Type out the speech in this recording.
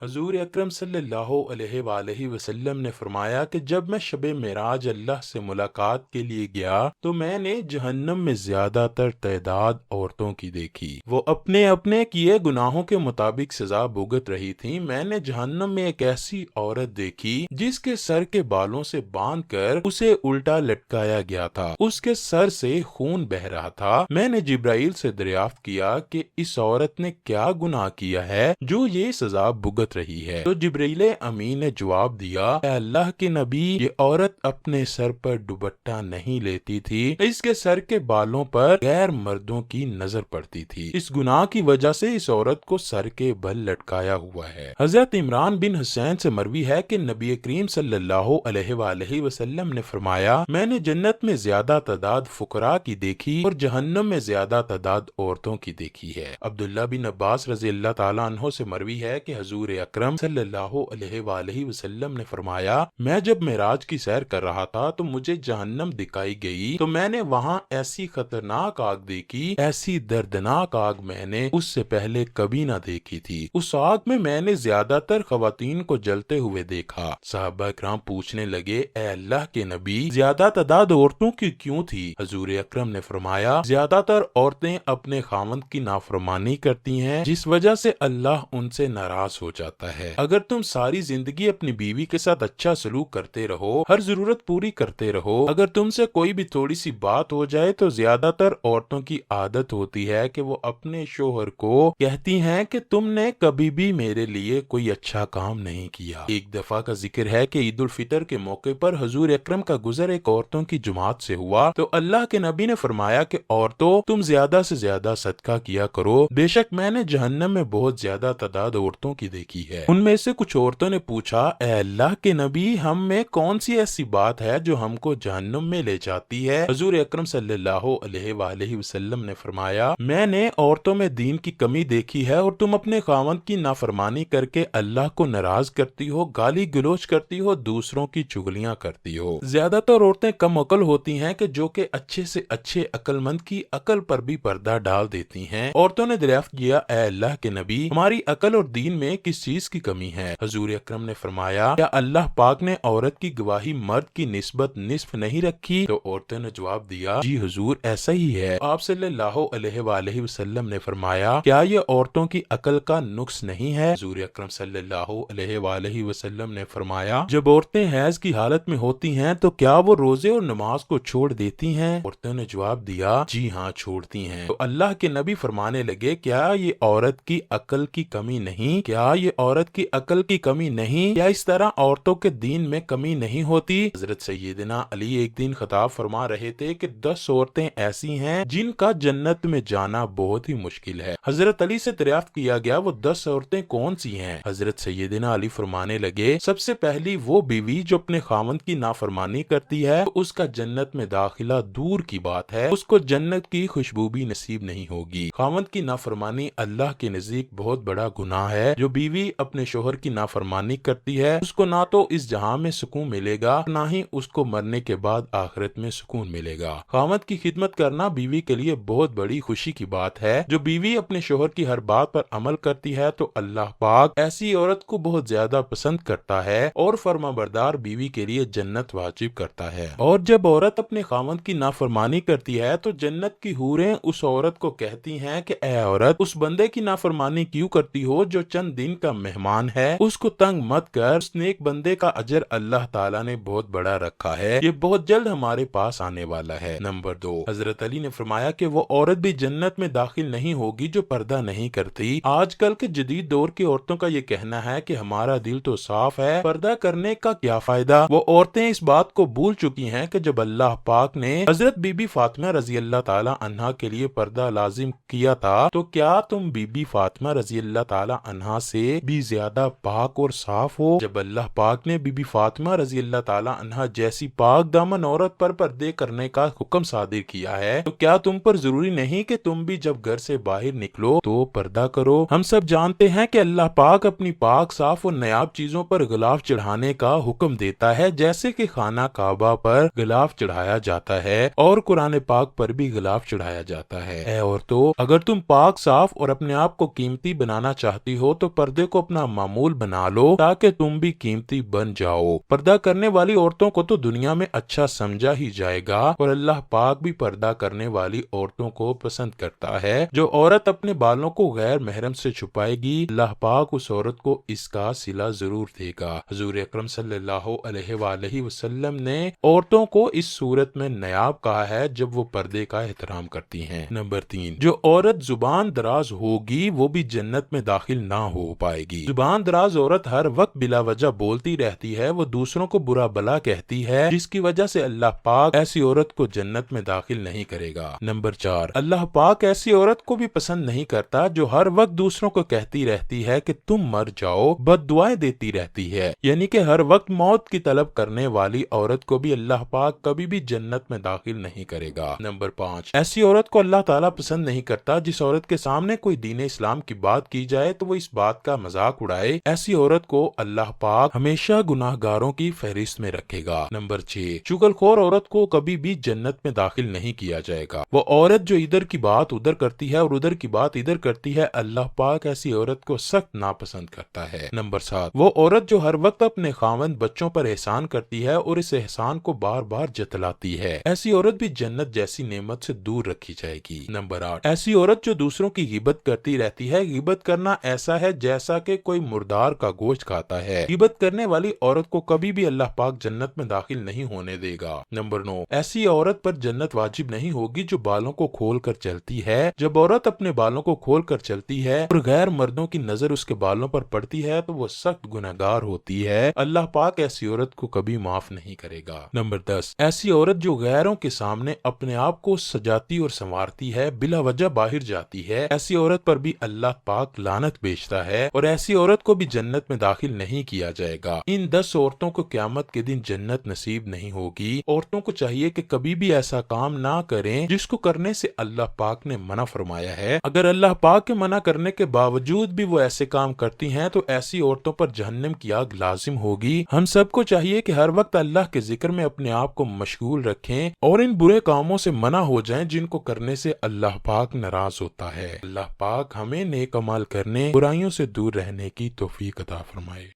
حضور اکرم صلی اللہ علیہ وآلہ وسلم نے فرمایا کہ جب میں شب معراج اللہ سے ملاقات کے لیے گیا تو میں نے جہنم میں زیادہ تر تعداد عورتوں کی دیکھی۔ وہ اپنے اپنے کیے گناہوں کے مطابق سزا بھگت رہی تھیں۔ میں نے جہنم میں ایک ایسی عورت دیکھی جس کے سر کے بالوں سے باندھ کر اسے الٹا لٹکایا گیا تھا، اس کے سر سے خون بہہ رہا تھا۔ میں نے جبرائیل سے دریافت کیا کہ اس عورت نے کیا گناہ کیا ہے جو یہ سزا بھگت رہی ہے، تو جبرائیل امین نے جواب دیا، اے اللہ کے نبی، یہ عورت اپنے سر پر دوپٹہ نہیں لیتی تھی، اس کے سر کے بالوں پر غیر مردوں کی نظر پڑتی تھی، اس گناہ کی وجہ سے اس عورت کو سر کے بل لٹکایا ہوا ہے۔ حضرت عمران بن حسین سے مروی ہے کہ نبی کریم صلی اللہ علیہ وآلہ وسلم نے فرمایا، میں نے جنت میں زیادہ تعداد فقراء کی دیکھی اور جہنم میں زیادہ تعداد عورتوں کی دیکھی ہے۔ عبداللہ بن عباس رضی اللہ تعالیٰ عنہ سے مروی ہے کہ حضور اکرم صلی اللہ علیہ وآلہ وسلم نے فرمایا، میں جب معراج کی سیر کر رہا تھا تو مجھے جہنم دکھائی گئی، تو میں نے وہاں ایسی خطرناک آگ دیکھی، ایسی دردناک آگ میں نے اس سے پہلے کبھی نہ دیکھی تھی۔ اس آگ میں نے زیادہ تر خواتین کو جلتے ہوئے دیکھا۔ صحابہ کرام پوچھنے لگے، اے اللہ کے نبی، زیادہ تعداد عورتوں کی کیوں تھی؟ حضور اکرم نے فرمایا، زیادہ تر عورتیں اپنے خاوند کی نافرمانی کرتی ہیں، جس وجہ سے اللہ ان سے ناراض ہو جاتا ہے۔ اگر تم ساری زندگی اپنی بیوی کے ساتھ اچھا سلوک کرتے رہو، ہر ضرورت پوری کرتے رہو، اگر تم سے کوئی بھی تھوڑی سی بات ہو جائے تو زیادہ تر عورتوں کی عادت ہوتی ہے کہ وہ اپنے شوہر کو کہتی ہیں کہ تم نے کبھی بھی میرے لیے کوئی اچھا کام نہیں کیا۔ ایک دفعہ کا ذکر ہے کہ عید الفطر کے موقع پر حضور اکرم کا گزر ایک عورتوں کی جماعت سے ہوا تو اللہ کے نبی نے فرمایا کہ عورتوں، تم زیادہ سے زیادہ صدقہ کیا کرو، بے شک میں نے جہنم میں بہت زیادہ تعداد عورتوں کی دیکھی ہے۔ ان میں سے کچھ عورتوں نے پوچھا، اے اللہ کے نبی، ہم میں کون سی ایسی بات ہے جو ہم کو جہنم میں لے جاتی ہے؟ حضور اکرم صلی اللہ علیہ وآلہ وسلم نے فرمایا، میں نے عورتوں میں دین کی کمی دیکھی ہے اور تم اپنے خاوند کی نافرمانی کر کے اللہ کو ناراض کرتی ہو، گالی گلوچ کرتی ہو، دوسروں کی چغلیاں کرتی ہو۔ زیادہ تر عورتیں کم عقل ہوتی ہیں کہ جو کہ اچھے سے اچھے عقل مند کی عقل پر بھی پردہ ڈال دیتی ہیں۔ عورتوں نے دریافت کیا، اے اللہ کے نبی، ہماری عقل اور دین میں کس چیز کی کمی ہے؟ حضور اکرم نے فرمایا، کیا اللہ پاک نے عورت کی گواہی مرد کی نسبت نصف نہیں رکھی؟ تو عورتوں نے جواب دیا، جی حضور ایسا ہی ہے۔ آپ صلی اللہ علیہ وآلہ وسلم نے فرمایا، کیا یہ عورتوں کی عقل کا نقص نہیں ہے؟ حضور اکرم صلی اللہ علیہ وآلہ وسلم نے فرمایا، جب عورتیں حیض کی حالت میں ہوتی ہیں تو کیا وہ روزے اور نماز کو چھوڑ دیتی ہیں؟ عورتوں نے جواب دیا، جی ہاں چھوڑتی ہیں۔ تو اللہ کے نبی فرمانے لگے، کیا یہ عورت کی عقل کی کمی نہیں؟ کیا یہ عورت کی عقل کی کمی نہیں؟ کیا اس طرح عورتوں کے دین میں کمی نہیں ہوتی؟ حضرت سیدنا علی ایک دن خطاب فرما رہے تھے کہ 10 عورتیں ایسی ہیں جن کا جنت میں جانا بہت ہی مشکل ہے۔ حضرت علی سے دریافت کیا گیا، وہ 10 عورتیں کون سی ہیں؟ حضرت سیدنا علی فرمانے لگے، سب سے پہلی وہ بیوی جو اپنے خاوند کی نافرمانی کرتی ہے تو اس کا جنت میں داخلہ دور کی بات ہے، اس کو جنت کی خوشبو بھی نصیب نہیں ہوگی۔ خاوند کی نافرمانی اللہ کے نزدیک بہت بڑا گناہ ہے۔ جو بیوی اپنے شوہر کی نافرمانی کرتی ہے اس کو نہ تو اس جہاں میں سکون ملے گا، نہ ہی اس کو مرنے کے بعد آخرت میں سکون ملے گا۔ خاوند کی خدمت کرنا بیوی کے لیے بہت بڑی خوشی کی بات ہے۔ جو بیوی اپنے شوہر کی ہر بات پر عمل کرتی ہے تو اللہ پاک ایسی عورت کو بہت زیادہ پسند کرتا ہے اور فرما بردار بیوی کے لیے جنت واجب کرتا ہے۔ اور جب عورت اپنے خاوند کی نافرمانی کرتی ہے تو جنت کی حوریں اس عورت کو کہتی ہیں کہ اے عورت، اس بندے کی نافرمانی کیوں کرتی ہو جو چند دن کا مہمان ہے؟ اس کو تنگ مت کر، اس نیک بندے کا اجر اللہ تعالیٰ نے بہت بڑا رکھا ہے، یہ بہت جلد ہمارے پاس آنے والا ہے۔ نمبر 2، حضرت علی نے فرمایا کہ وہ عورت بھی جنت میں داخل نہیں ہوگی جو پردہ نہیں کرتی۔ آج کل کے جدید دور کی عورتوں کا یہ کہنا ہے کہ ہمارا دل تو صاف ہے، پردہ کرنے کا کیا فائدہ؟ وہ عورتیں اس بات کو بھول چکی ہیں کہ جب اللہ پاک نے حضرت بی بی فاطمہ رضی اللہ تعالی عنہا کے لیے پردہ لازم کیا تھا تو کیا تم بی بی فاطمہ رضی اللہ تعالی عنہا سے بھی زیادہ پاک اور صاف ہو؟ جب اللہ پاک نے بی بی فاطمہ رضی اللہ تعالی عنہا جیسی پاک دامن عورت پر پردے کرنے کا حکم صادر کیا ہے تو کیا تم پر ضروری نہیں کہ تم بھی جب گھر سے باہر نکلو تو پردہ کرو؟ ہم سب جانتے ہیں کہ اللہ پاک اپنی پاک صاف اور نایاب چیزوں پر غلاف چڑھانے کا حکم دیتا ہے، جیسے کہ خانہ کعبہ پر غلاف چڑھایا جاتا ہے اور قرآن پاک پر بھی غلاف چڑھایا جاتا ہے۔ اے عورتوں، اگر تم پاک صاف اور اپنے آپ کو قیمتی بنانا چاہتی ہو تو پردے کو اپنا معمول بنا لو تاکہ تم بھی قیمتی بن جاؤ۔ پردہ کرنے والی عورتوں کو تو دنیا میں اچھا سمجھا ہی جائے گا، اور اللہ پاک بھی پردہ کرنے والی عورتوں کو پسند کرتا ہے۔ جو عورت اپنے بالوں کو غیر محرم سے چھپائے گی، اللہ پاک اس عورت کو اس کا صلہ ضرور دے گا۔ حضور اکرم صلی اللہ علیہ وآلہ وسلم نے عورتوں کو اس صورت میں نایاب کہا ہے جب وہ پردے کا احترام کرتی ہیں۔ نمبر 3، جو عورت زبان دراز ہوگی وہ بھی جنت میں داخل نہ ہو پائے گی۔ زبان دراز عورت ہر وقت بلا وجہ بولتی رہتی ہے، وہ دوسروں کو برا بلا کہتی ہے، جس کی وجہ سے اللہ پاک ایسی عورت کو جنت میں داخل نہیں کرے گا۔ نمبر 4، اللہ پاک ایسی عورت کو بھی پسند نہیں کرتا جو ہر وقت دوسروں کو کہتی رہتی ہے کہ تم مر جاؤ، بد دعائیں دیتی رہتی ہے، یعنی کہ ہر وقت موت کی طلب کرنے والی عورت کو بھی اللہ پاک کبھی بھی جنت میں داخل نہیں کرے گا۔ نمبر 5، ایسی عورت کو اللہ تعالیٰ پسند نہیں کرتا جس عورت کے سامنے کوئی دین اسلام کی بات کی جائے تو وہ اس بات کا مذاق اڑائے، ایسی عورت کو اللہ پاک ہمیشہ گناہ گاروں کی فہرست میں رکھے گا۔ نمبر 6، چغل خور عورت کو کبھی بھی جنت میں داخل نہیں کیا جائے گا۔ وہ عورت جو ادھر کی بات ادھر کرتی ہے اور ادھر کی بات ادھر کرتی ہے، اللہ پاک ایسی عورت کو سخت ناپسند کرتا ہے۔ نمبر 7، وہ عورت جو ہر وقت اپنے خاوند بچوں پر احسان کرتی ہے اور اس احسان کو بار بار جتلاتی ہے، ایسی عورت بھی جنت جیسی نعمت سے دور رکھی جائے گی۔ نمبر 8، ایسی عورت جو دوسروں کی غیبت کرتی رہتی ہے، غیبت کرنا ایسا ہے جیسا کہ کوئی مردار کا گوشت کھاتا ہے، غیبت کرنے والی عورت کو کبھی بھی اللہ پاک جنت میں داخل نہیں ہونے دے گا۔ نمبر 9، ایسی عورت پر جنت واجب نہیں ہوگی جو بالوں کو کھول کر چلتی ہے۔ جب عورت اپنے بالوں کو کھول کر چلتی ہے اور غیر مردوں کی نظر اس کے بالوں پر پڑتی ہے تو وہ سخت گنہگار ہوتی ہے، اللہ پاک ایسی عورت کو کبھی معاف نہیں کرے گا۔ نمبر 10، ایسی عورت جو غیروں کے سامنے اپنے آپ کو سجاتی اور سنوارتی ہے، بلا وجہ باہر جاتی ہے، ایسی عورت پر بھی اللہ پاک لعنت بھیجتا ہے اور ایسی عورت کو بھی جنت میں داخل نہیں کیا جائے گا۔ ان 10 عورتوں کو قیامت کے دن جنت نصیب نہیں ہوگی۔ عورتوں کو چاہیے کہ کبھی بھی ایسا کام نہ کریں جس کو کرنے سے اللہ پاک نے منع فرمایا ہے۔ اگر اللہ پاک کے منع کرنے کے باوجود بھی وہ ایسے کام کرتی ہیں تو ایسی عورتوں پر جہنم کی آگ لازم ہوگی۔ ہم سب کو چاہیے کہ ہر وقت اللہ کے ذکر میں اپنے آپ کو مشغول رکھیں اور ان برے کاموں سے منع ہو جائیں جن کو کرنے سے اللہ پاک ناراض ہوتا ہے۔ اللہ پاک ہمیں نیک عمل کرنے، برائیوں سے دور رہنے کی توفیق عطا فرمائے۔